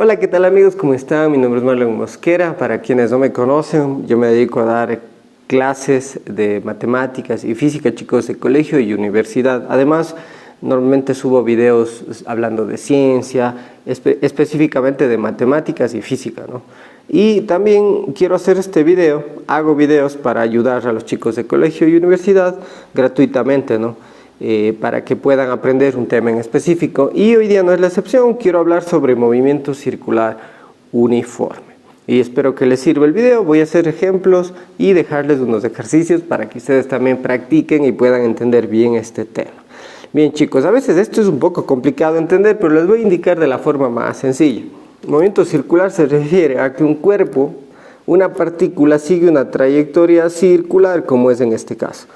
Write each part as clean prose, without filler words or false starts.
Hola, ¿qué tal amigos? ¿Cómo están? Mi nombre es Marlon Mosquera. Para quienes no me conocen, yo me dedico a dar clases de matemáticas y física a chicos de colegio y universidad. Además, normalmente subo videos hablando de ciencia, específicamente de matemáticas y física, ¿no? Y también quiero hacer este video, hago videos para ayudar a los chicos de colegio y universidad gratuitamente, ¿no? Para que puedan aprender un tema en específico, y hoy día no es la excepción. Quiero hablar sobre movimiento circular uniforme y espero que les sirva el video. Voy a hacer ejemplos y dejarles unos ejercicios para que ustedes también practiquen y puedan entender bien este tema. Bien chicos, a veces esto es un poco complicado de entender, pero les voy a indicar de la forma más sencilla. Movimiento circular se refiere a que un cuerpo, una partícula, sigue una trayectoria circular, como es en este caso.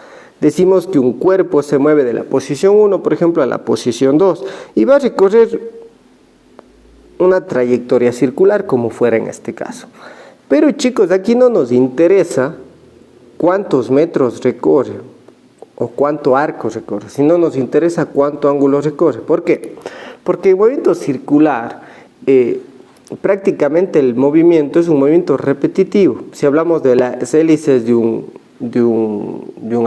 Decimos que un cuerpo se mueve de la posición 1, por ejemplo, a la posición 2 y va a recorrer una trayectoria circular, como fuera en este caso. Pero chicos, aquí no nos interesa cuántos metros recorre o cuánto arco recorre, sino nos interesa cuánto ángulo recorre. ¿Por qué? Porque el movimiento circular, prácticamente el movimiento es un movimiento repetitivo. Si hablamos de las hélices de un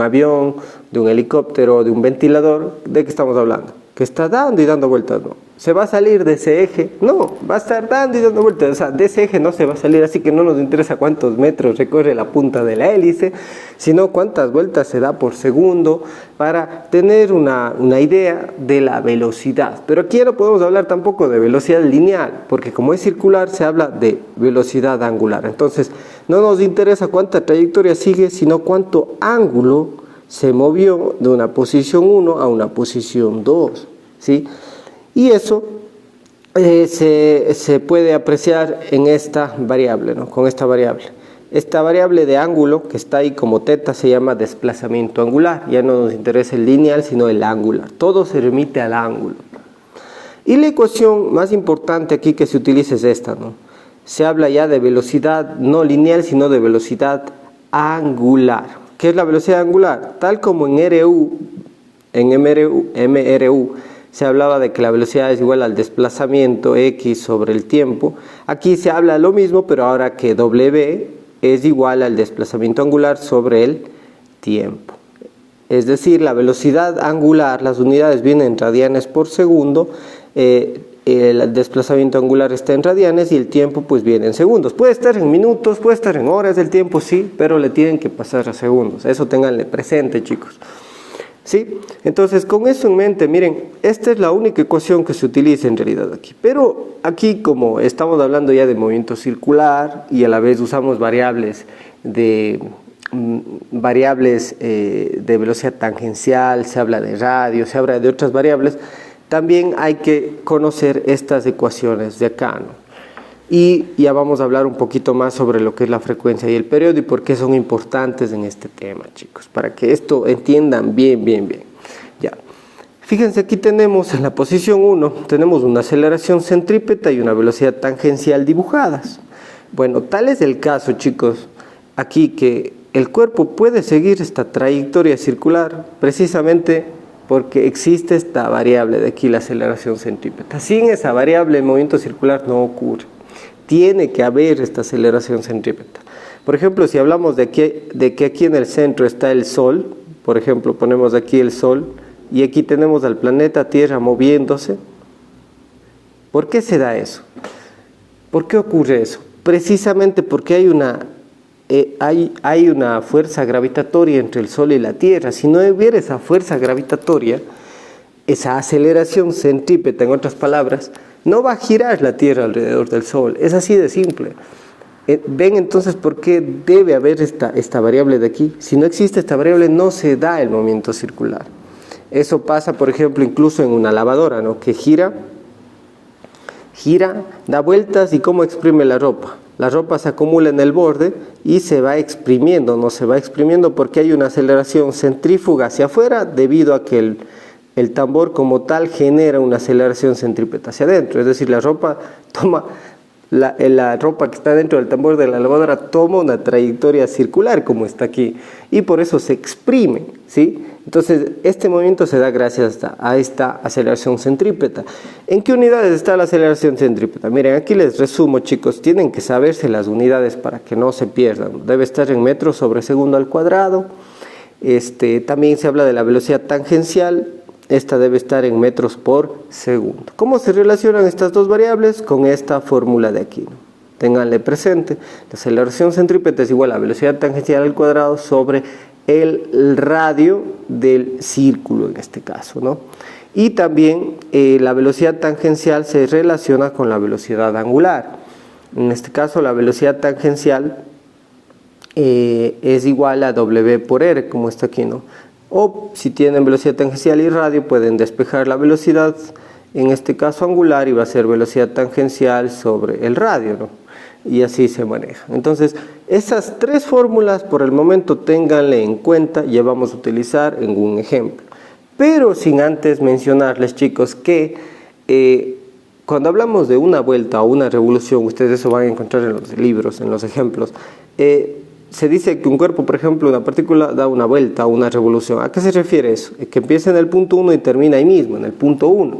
avión, de un helicóptero, de un ventilador, ¿de qué estamos hablando? Que está dando y dando vueltas, ¿no? ¿Se va a salir de ese eje? No, va a estar dando y dando vueltas. O sea, de ese eje no se va a salir, así que no nos interesa cuántos metros recorre la punta de la hélice, sino cuántas vueltas se da por segundo, para tener una idea de la velocidad. Pero aquí no podemos hablar tampoco de velocidad lineal, porque como es circular se habla de velocidad angular. Entonces, no nos interesa cuánta trayectoria sigue, sino cuánto ángulo se movió de una posición 1 a una posición 2, ¿sí? Y eso se puede apreciar en esta variable, ¿no? Con esta variable. Esta variable de ángulo que está ahí como teta se llama desplazamiento angular. Ya no nos interesa el lineal, sino el angular. Todo se remite al ángulo. Y la ecuación más importante aquí que se utiliza es esta, ¿no? Se habla ya de velocidad no lineal, sino de velocidad angular. ¿Qué es la velocidad angular? Tal como en MRU se hablaba de que la velocidad es igual al desplazamiento X sobre el tiempo. Aquí se habla lo mismo, pero ahora que W es igual al desplazamiento angular sobre el tiempo. Es decir, la velocidad angular, las unidades vienen en radianes por segundo, el desplazamiento angular está en radianes y el tiempo pues viene en segundos. Puede estar en minutos, puede estar en horas del tiempo, sí, pero le tienen que pasar a segundos. Eso ténganle presente, chicos. ¿Sí? Entonces, con eso en mente, miren, esta es la única ecuación que se utiliza en realidad aquí. Pero aquí, como estamos hablando ya de movimiento circular y a la vez usamos variables de velocidad tangencial, se habla de radio, se habla de otras variables, también hay que conocer estas ecuaciones de acá, ¿no? Y ya vamos a hablar un poquito más sobre lo que es la frecuencia y el periodo y por qué son importantes en este tema, chicos, para que esto entiendan bien. Ya. Fíjense, aquí tenemos en la posición 1, tenemos una aceleración centrípeta y una velocidad tangencial dibujadas. Bueno, tal es el caso, chicos, aquí que el cuerpo puede seguir esta trayectoria circular precisamente porque existe esta variable de aquí, la aceleración centrípeta. Sin esa variable el movimiento circular no ocurre. Tiene que haber esta aceleración centrípeta. Por ejemplo, si hablamos de que aquí en el centro está el Sol, por ejemplo, ponemos aquí el Sol y aquí tenemos al planeta Tierra moviéndose. ¿Por qué se da eso? ¿Por qué ocurre eso? Precisamente porque hay una fuerza gravitatoria entre el Sol y la Tierra. Si no hubiera esa fuerza gravitatoria, esa aceleración centrípeta, en otras palabras, no va a girar la Tierra alrededor del Sol. Es así de simple. ¿Ven entonces por qué debe haber esta variable de aquí? Si no existe esta variable, no se da el movimiento circular. Eso pasa, por ejemplo, incluso en una lavadora, ¿no? Que gira, da vueltas y ¿cómo exprime la ropa? La ropa se acumula en el borde y se va exprimiendo, no se va exprimiendo porque hay una aceleración centrífuga hacia afuera debido a que el tambor como tal genera una aceleración centrípeta hacia adentro. Es decir, la ropa que está dentro del tambor de la lavadora toma una trayectoria circular como está aquí y por eso se exprime, ¿sí? Entonces, este movimiento se da gracias a esta aceleración centrípeta. ¿En qué unidades está la aceleración centrípeta? Miren, aquí les resumo, chicos, tienen que saberse las unidades para que no se pierdan. Debe estar en metros sobre segundo al cuadrado. También se habla de la velocidad tangencial. Esta debe estar en metros por segundo. ¿Cómo se relacionan estas dos variables? Con esta fórmula de aquí, ¿no? Ténganle presente. La aceleración centrípeta es igual a velocidad tangencial al cuadrado sobre el radio del círculo en este caso, ¿no? Y también la velocidad tangencial se relaciona con la velocidad angular. En este caso la velocidad tangencial es igual a W por R, como está aquí, ¿no? O si tienen velocidad tangencial y radio, pueden despejar la velocidad, en este caso angular, y va a ser velocidad tangencial sobre el radio, ¿no? Y así se maneja. Entonces, esas tres fórmulas por el momento ténganle en cuenta, ya vamos a utilizar en un ejemplo. Pero sin antes mencionarles, chicos, que cuando hablamos de una vuelta o una revolución, ustedes eso van a encontrar en los libros, en los ejemplos, se dice que un cuerpo, por ejemplo, una partícula da una vuelta o una revolución. ¿A qué se refiere eso? Que empieza en el punto 1 y termina ahí mismo, en el punto 1.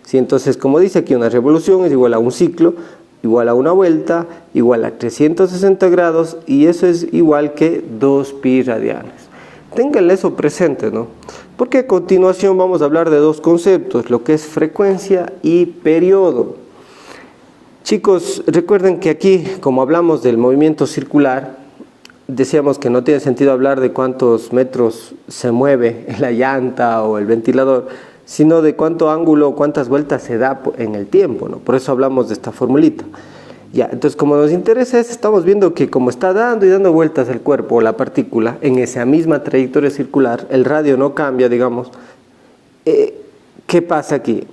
¿Sí? Entonces, como dice aquí, una revolución es igual a un ciclo, igual a una vuelta, igual a 360 grados, y eso es igual que 2pi radianes. Ténganle eso presente, ¿no? Porque a continuación vamos a hablar de dos conceptos, lo que es frecuencia y periodo. Chicos, recuerden que aquí, como hablamos del movimiento circular, decíamos que no tiene sentido hablar de cuántos metros se mueve la llanta o el ventilador, sino de cuánto ángulo o cuántas vueltas se da en el tiempo, ¿no? Por eso hablamos de esta formulita. Ya, entonces, como nos interesa estamos viendo que como está dando y dando vueltas el cuerpo o la partícula en esa misma trayectoria circular, el radio no cambia, digamos. ¿Qué pasa aquí?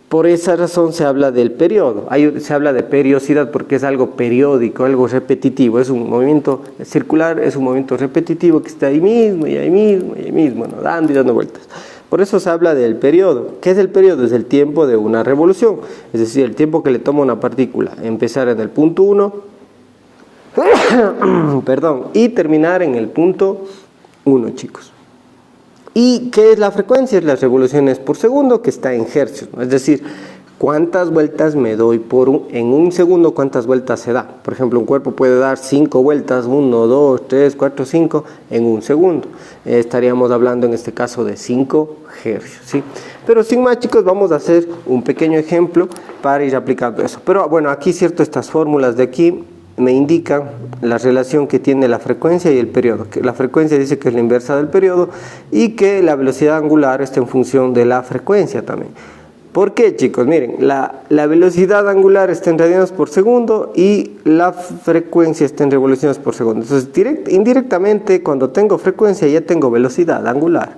Por esa razón se habla del periodo, se habla de periodicidad porque es algo periódico, algo repetitivo, es un movimiento circular, es un movimiento repetitivo que está ahí mismo y ahí mismo y ahí mismo, ¿no? Dando y dando vueltas. Por eso se habla del periodo. ¿Qué es el periodo? Es el tiempo de una revolución, es decir, el tiempo que le toma una partícula empezar en el punto 1 y terminar en el punto 1, chicos. ¿Y qué es la frecuencia? Es las revoluciones por segundo, que está en hercios, ¿no? Es decir, cuántas vueltas me doy en un segundo, cuántas vueltas se da. Por ejemplo, un cuerpo puede dar 5 vueltas, 1, 2, 3, 4, 5 en un segundo. Estaríamos hablando en este caso de 5 hercios, ¿sí? Pero sin más, chicos, vamos a hacer un pequeño ejemplo para ir aplicando eso. Pero bueno, aquí cierto, estas fórmulas de aquí me indican la relación que tiene la frecuencia y el periodo. Que la frecuencia dice que es la inversa del periodo y que la velocidad angular está en función de la frecuencia también. ¿Por qué, chicos? Miren, la velocidad angular está en radianes por segundo y la frecuencia está en revoluciones por segundo. Entonces, indirectamente, cuando tengo frecuencia ya tengo velocidad angular.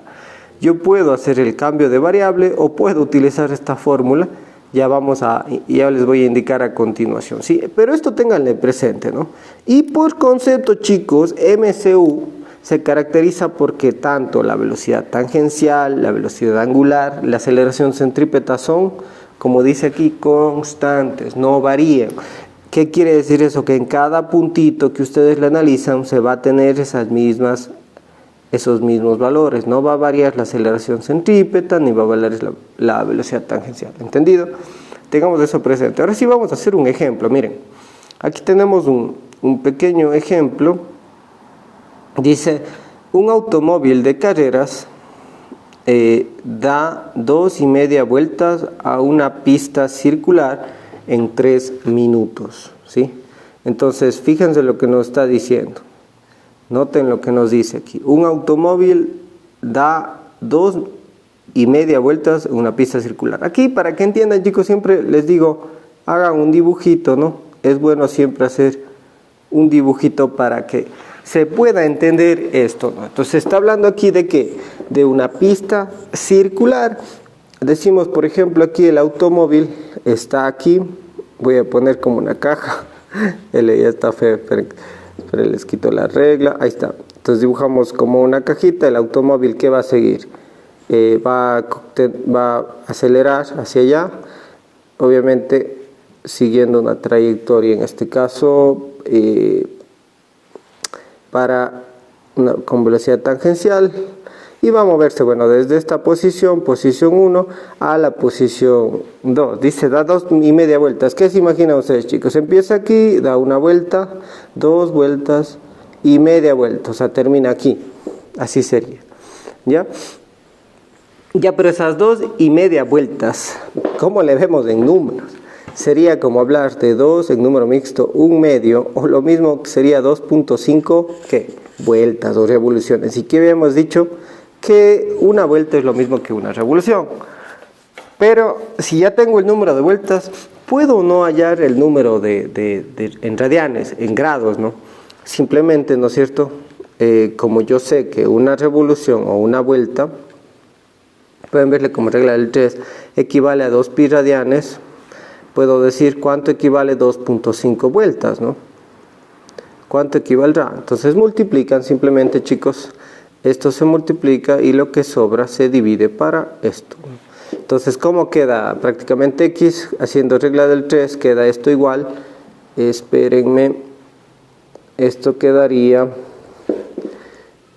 Yo puedo hacer el cambio de variable o puedo utilizar esta fórmula. Ya les voy a indicar a continuación, ¿sí? Pero esto ténganle presente, ¿no? Y por concepto, chicos, MCU se caracteriza porque tanto la velocidad tangencial, la velocidad angular, la aceleración centrípeta son, como dice aquí, constantes, no varían. ¿Qué quiere decir eso? Que en cada puntito que ustedes le analizan se va a tener esos mismos valores. No va a variar la aceleración centrípeta ni va a variar la velocidad tangencial. ¿Entendido? Tengamos eso presente. Ahora sí vamos a hacer un ejemplo. Miren, aquí tenemos un pequeño ejemplo. Dice, un automóvil de carreras da 2,5 vueltas a una pista circular en 3 minutos, ¿sí? Entonces, fíjense lo que nos está diciendo. Noten lo que nos dice aquí. Un automóvil da 2,5 vueltas en una pista circular. Aquí, para que entiendan, chicos, siempre les digo, hagan un dibujito, ¿no? Es bueno siempre hacer un dibujito para que se pueda entender esto, ¿no? Entonces, está hablando aquí de ¿qué? De una pista circular. Decimos, por ejemplo, aquí el automóvil está aquí. Voy a poner como una caja. Ya está feo, pero les quito la regla. Ahí está. Entonces dibujamos como una cajita. El automóvil, ¿qué va a seguir? Va a acelerar hacia allá. Obviamente siguiendo una trayectoria, en este caso con velocidad tangencial, y va a moverse, bueno, desde esta posición 1, a la posición 2. Dice, da 2,5 vueltas. ¿Qué se imaginan ustedes, chicos? Empieza aquí, da una vuelta, 2 vueltas y media vuelta, o sea, termina aquí. Así sería, ¿ya? Ya, pero esas 2,5 vueltas, ¿cómo le vemos en números? Sería como hablar de 2 en número mixto, 1/2, o lo mismo sería 2.5, ¿qué? Vueltas o revoluciones. ¿Y qué habíamos dicho? Que una vuelta es lo mismo que una revolución. Pero si ya tengo el número de vueltas, puedo no hallar el número en radianes, en grados, ¿no? Simplemente, ¿no es cierto? Como yo sé que una revolución o una vuelta, pueden verle como regla del 3, equivale a 2pi radianes, puedo decir cuánto equivale 2.5 vueltas, ¿no? ¿Cuánto equivaldrá? Entonces multiplican simplemente, chicos, esto se multiplica y lo que sobra se divide para esto. Entonces, ¿cómo queda? Prácticamente x, haciendo regla del 3, queda esto igual, espérenme, esto quedaría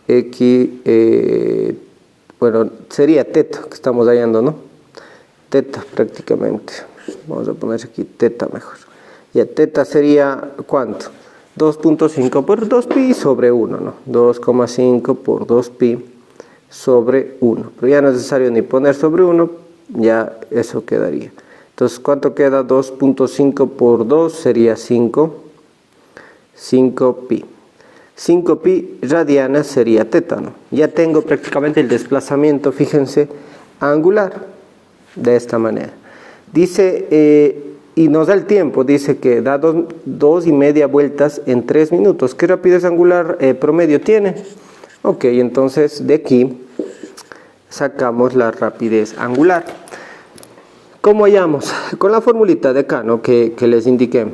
x, bueno, sería teta que estamos hallando, ¿no? Teta prácticamente. Vamos a poner aquí teta mejor. Ya, teta sería, ¿cuánto? 2.5 por 2pi sobre 1, ¿no? 2,5 por 2pi sobre 1. Pero ya no es necesario ni poner sobre 1, ya eso quedaría. Entonces, ¿cuánto queda? 2.5 por 2 sería 5pi. 5pi radianas sería teta, ¿no? Ya tengo prácticamente el desplazamiento, fíjense, angular, de esta manera. Dice, y nos da el tiempo, dice que da 2,5 vueltas en 3 minutos. ¿Qué rapidez angular promedio tiene? Ok, entonces de aquí sacamos la rapidez angular. ¿Cómo hallamos? Con la formulita de acá, ¿no? que les indiqué.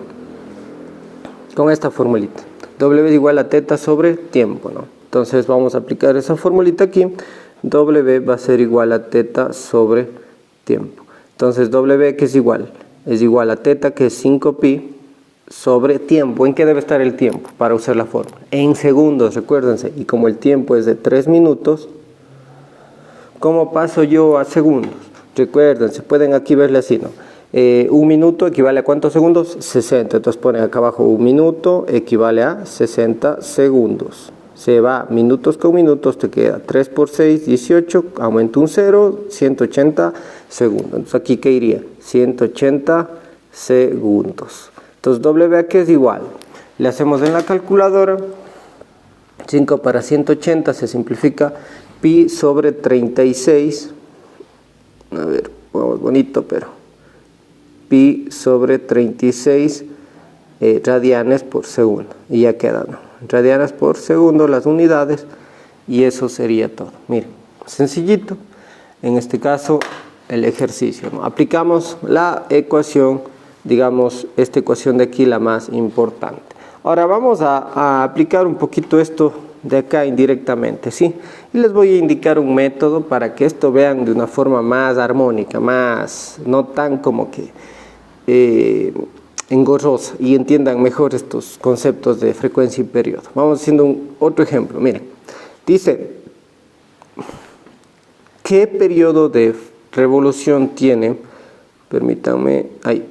Con esta formulita. W es igual a teta sobre tiempo, ¿no? Entonces vamos a aplicar esa formulita aquí. W va a ser igual a teta sobre tiempo. Entonces W, ¿qué es igual? Es igual a teta, que es 5pi, sobre tiempo. ¿En qué debe estar el tiempo para usar la fórmula? En segundos, recuérdense. Y como el tiempo es de 3 minutos, ¿cómo paso yo a segundos? Recuérdense, pueden aquí verle así, ¿no? 1 minuto equivale a ¿cuántos segundos? 60. Entonces ponen acá abajo 1 minuto equivale a 60 segundos. Se va minutos con minutos, te queda 3 por 6, 18, aumenta un 0, 180 segundos. Entonces aquí, ¿qué iría? 180 segundos. Entonces W aquí es igual. Le hacemos en la calculadora. 5 para 180 se simplifica. Pi sobre 36. A ver, vamos bonito, pero pi sobre 36 radianes por segundo. Y ya queda, ¿no? Radianes por segundo las unidades, y eso sería todo. Miren, sencillito. En este caso el ejercicio, ¿no? Aplicamos la ecuación, digamos esta ecuación de aquí, la más importante. Ahora vamos a aplicar un poquito esto de acá indirectamente, ¿sí? Y les voy a indicar un método para que esto vean de una forma más armónica, más, no tan como que engorrosa, y entiendan mejor estos conceptos de frecuencia y periodo. Vamos haciendo otro ejemplo. Miren, dice, ¿qué periodo de revolución tiene? Permítanme, ahí.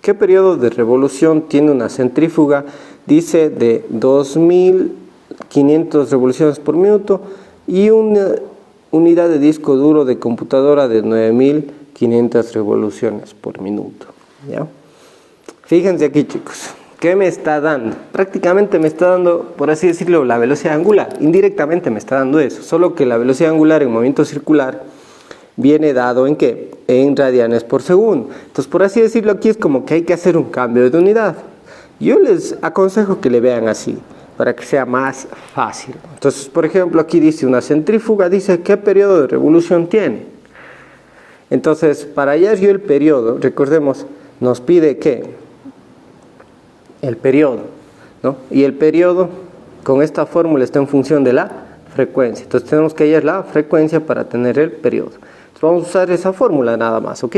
¿Qué periodo de revolución tiene una centrífuga? Dice de 2500 revoluciones por minuto y una unidad de disco duro de computadora de 9500 revoluciones por minuto, ¿ya? Fíjense aquí, chicos, ¿qué me está dando? Prácticamente me está dando, por así decirlo, la velocidad angular. Indirectamente me está dando eso, solo que la velocidad angular en movimiento circular viene dado ¿en qué? En radianes por segundo. Entonces, por así decirlo, aquí es como que hay que hacer un cambio de unidad. Yo les aconsejo que le vean así, para que sea más fácil. Entonces, por ejemplo, aquí dice una centrífuga, dice ¿qué periodo de revolución tiene? Entonces, para hallar yo el periodo, recordemos, nos pide ¿qué? El periodo, ¿no? Y el periodo, con esta fórmula, está en función de la frecuencia. Entonces, tenemos que hallar la frecuencia para tener el periodo. Entonces, vamos a usar esa fórmula nada más, ¿ok?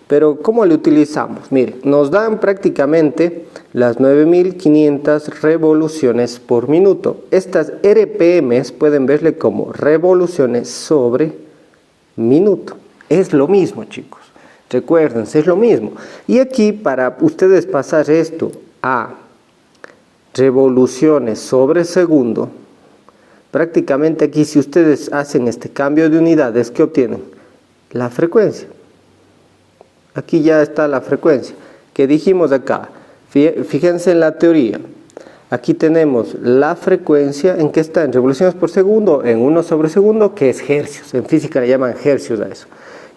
Pero, ¿cómo le utilizamos? Miren, nos dan prácticamente las 9500 revoluciones por minuto. Estas RPMs pueden verle como revoluciones sobre minuto. Es lo mismo, chicos. Recuérdense, es lo mismo. Y aquí, para ustedes pasar esto a revoluciones sobre segundo, prácticamente aquí, si ustedes hacen este cambio de unidades, ¿qué obtienen? La frecuencia. Aquí ya está la frecuencia que dijimos acá. Fíjense en la teoría. Aquí tenemos la frecuencia, ¿en qué está? En revoluciones por segundo, en 1 sobre segundo, que es hercios. En física le llaman hercios a eso.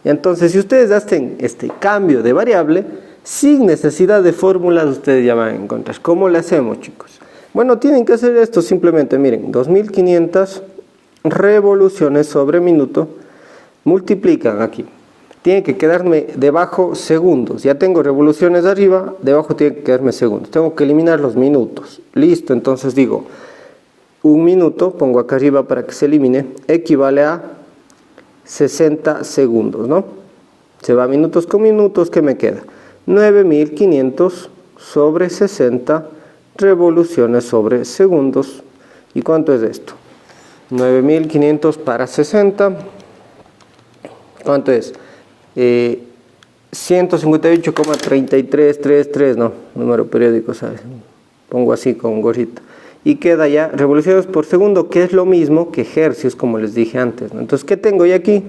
Y entonces, si ustedes hacen este cambio de variable, sin necesidad de fórmulas, ustedes ya van a encontrar. ¿Cómo le hacemos, chicos? Bueno, tienen que hacer esto simplemente, miren, 2500 revoluciones sobre minuto, multiplican aquí. Tiene que quedarme debajo segundos. Ya tengo revoluciones arriba, debajo tiene que quedarme segundos. Tengo que eliminar los minutos. Listo, entonces digo, 1 minuto, pongo acá arriba para que se elimine, equivale a 60 segundos, ¿no? Se va minutos con minutos, ¿qué me queda? 9500 sobre 60 revoluciones sobre segundos. ¿Y cuánto es esto? 9500 para 60. ¿Cuánto es? 158,3333, no, número periódico, ¿sabes? Pongo así con gorrita. Y queda ya revoluciones por segundo, que es lo mismo que hercios, como les dije antes, ¿no? Entonces, ¿qué tengo ya aquí?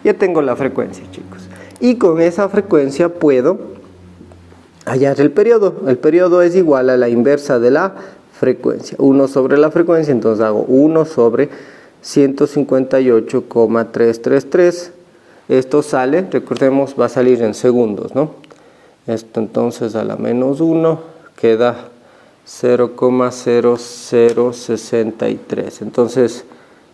Ya tengo la frecuencia, chicos. Y con esa frecuencia puedo hallar el periodo. El periodo es igual a la inversa de la frecuencia. 1 sobre la frecuencia, entonces hago 1 sobre 158,333. Esto sale, recordemos, va a salir en segundos, ¿no? Esto entonces a la menos 1 queda 0,0063. Entonces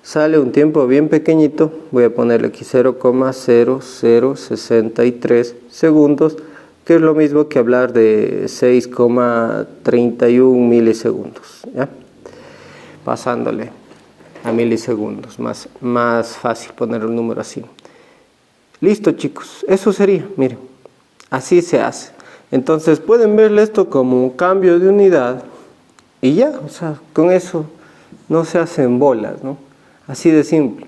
sale un tiempo bien pequeñito. Voy a ponerle aquí 0,0063 segundos, que es lo mismo que hablar de 6,31 milisegundos, ¿ya? Pasándole a milisegundos, más fácil poner el número así. Listo, chicos, eso sería, miren, así se hace. Entonces pueden verle esto como un cambio de unidad y ya, o sea, con eso no se hacen bolas, ¿no? Así de simple.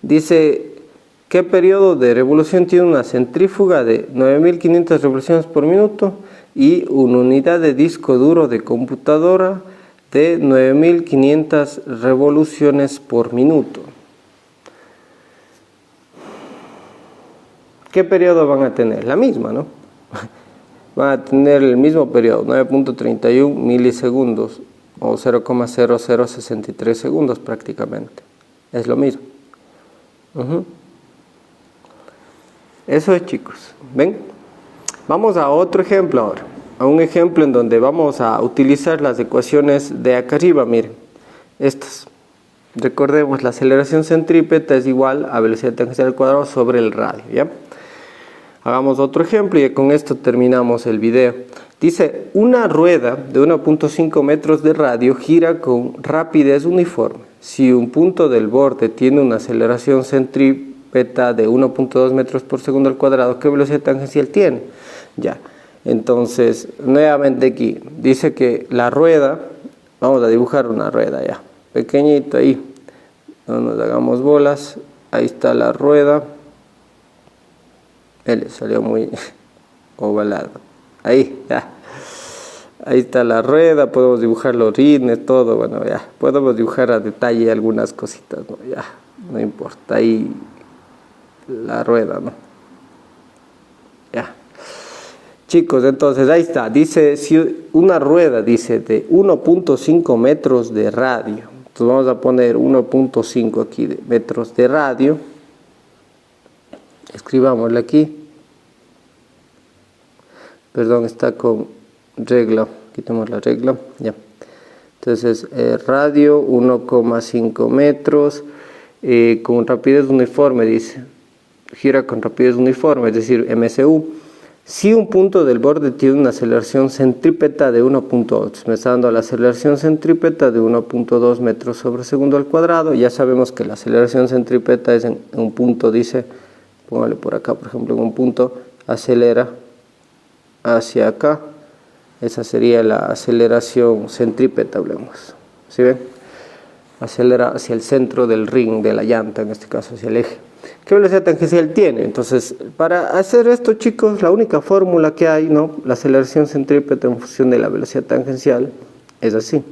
Dice, ¿qué periodo de revolución tiene una centrífuga de 9500 revoluciones por minuto y una unidad de disco duro de computadora de 9500 revoluciones por minuto? ¿Qué periodo van a tener? La misma, ¿no? Van a tener el mismo periodo, 9.31 milisegundos o 0,0063 segundos prácticamente. Es lo mismo. Eso es, chicos. ¿Ven? Vamos a otro ejemplo ahora. A un ejemplo en donde vamos a utilizar las ecuaciones de acá arriba, miren. Estas. Recordemos, la aceleración centrípeta es igual a velocidad tangencial al cuadrado sobre el radio, ¿ya? Hagamos otro ejemplo y con esto terminamos el video. Dice, una rueda de 1.5 metros de radio gira con rapidez uniforme. Si un punto del borde tiene una aceleración centrípeta de 1.2 metros por segundo al cuadrado, ¿qué velocidad tangencial tiene? Ya, entonces, nuevamente aquí, dice que la rueda, vamos a dibujar una rueda ya, pequeñita ahí, no nos hagamos bolas, ahí está la rueda. Él salió muy ovalado. Ahí, ya. Ahí está la rueda, podemos dibujar los rines, todo, bueno, ya. Podemos dibujar a detalle algunas cositas, ¿no? Ya, no importa. Ahí la rueda, ¿no? Ya. Chicos, entonces ahí está. Dice, si una rueda, dice, de 1.5 metros de radio. Entonces vamos a poner 1.5 aquí de metros de radio. Escribámosle aquí. Perdón, está con regla. Quitemos la regla. Ya. Entonces, radio 1,5 metros. Con rapidez uniforme, dice. Gira con rapidez uniforme, es decir, MSU. Si un punto del borde tiene una aceleración centrípeta de 1.8, me está dando la aceleración centrípeta de 1.2 metros sobre segundo al cuadrado. Ya sabemos que la aceleración centrípeta es en un punto, dice. Póngale por acá, por ejemplo, en un punto, acelera hacia acá Esa sería la aceleración centrípeta, hablemos. ¿Sí ven? Acelera hacia el centro del ring, de la llanta, en este caso hacia el eje. ¿Qué velocidad tangencial tiene? Entonces, para hacer esto, chicos, la única fórmula que hay, ¿no? La aceleración centrípeta en función de la velocidad tangencial es así.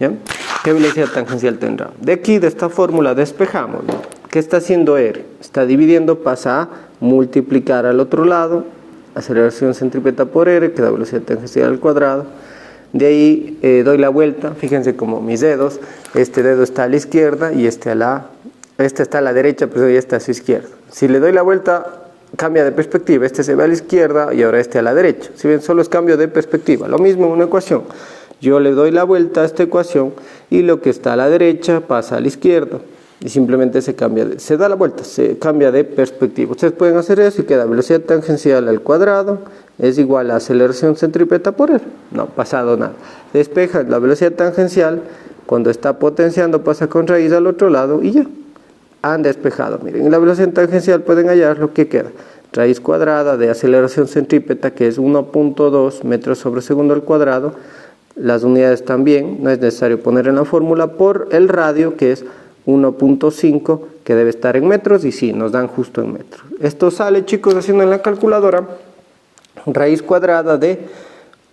¿Ya? ¿Qué velocidad tangencial tendrá? De aquí, de esta fórmula, despejamos, ¿no? ¿Qué está haciendo R? Está dividiendo, pasa a multiplicar al otro lado, aceleración centrípeta por R, que da velocidad tangencial al cuadrado. De ahí doy la vuelta, fíjense como mis dedos, este dedo está a la izquierda y este está a la derecha, pero ya está a su izquierda. Si le doy la vuelta, cambia de perspectiva, este se va a la izquierda y ahora este a la derecha. Si ven, solo es cambio de perspectiva, lo mismo en una ecuación. Yo le doy la vuelta a esta ecuación y lo que está a la derecha pasa a la izquierda y simplemente se da la vuelta, se cambia de perspectiva. Ustedes pueden hacer eso y queda velocidad tangencial al cuadrado es igual a aceleración centrípeta por R. No ha pasado nada. Despejan la velocidad tangencial, cuando está potenciando pasa con raíz al otro lado y ya. Han despejado. Miren, en la velocidad tangencial pueden hallar lo que queda. Raíz cuadrada de aceleración centrípeta, que es 1.2 metros sobre segundo al cuadrado. Las unidades también, no es necesario poner en la fórmula, por el radio, que es 1.5, que debe estar en metros, y sí, nos dan justo en metros. Esto sale, chicos, haciendo en la calculadora, raíz cuadrada de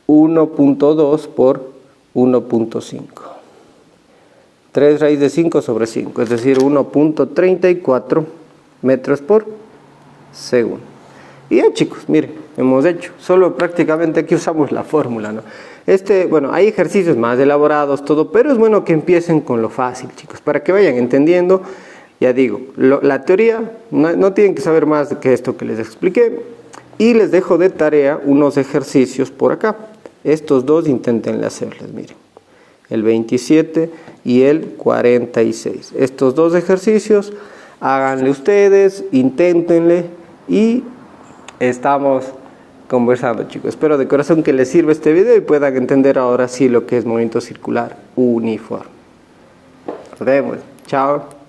1.2 por 1.5. 3 raíz de 5 sobre 5, es decir, 1.34 metros por segundo. Y ya, chicos, miren, hemos hecho, solo prácticamente aquí usamos la fórmula, ¿no? Bueno, hay ejercicios más elaborados, todo, pero es bueno que empiecen con lo fácil, chicos, para que vayan entendiendo. Ya digo, la teoría, no tienen que saber más que esto que les expliqué, y les dejo de tarea unos ejercicios por acá. Estos dos intenten hacerles, miren, el 27 y el 46. Estos dos ejercicios, háganle ustedes, inténtenle, y estamos conversando, chicos. Espero de corazón que les sirva este video y puedan entender ahora sí lo que es movimiento circular uniforme. Nos vemos. Chao.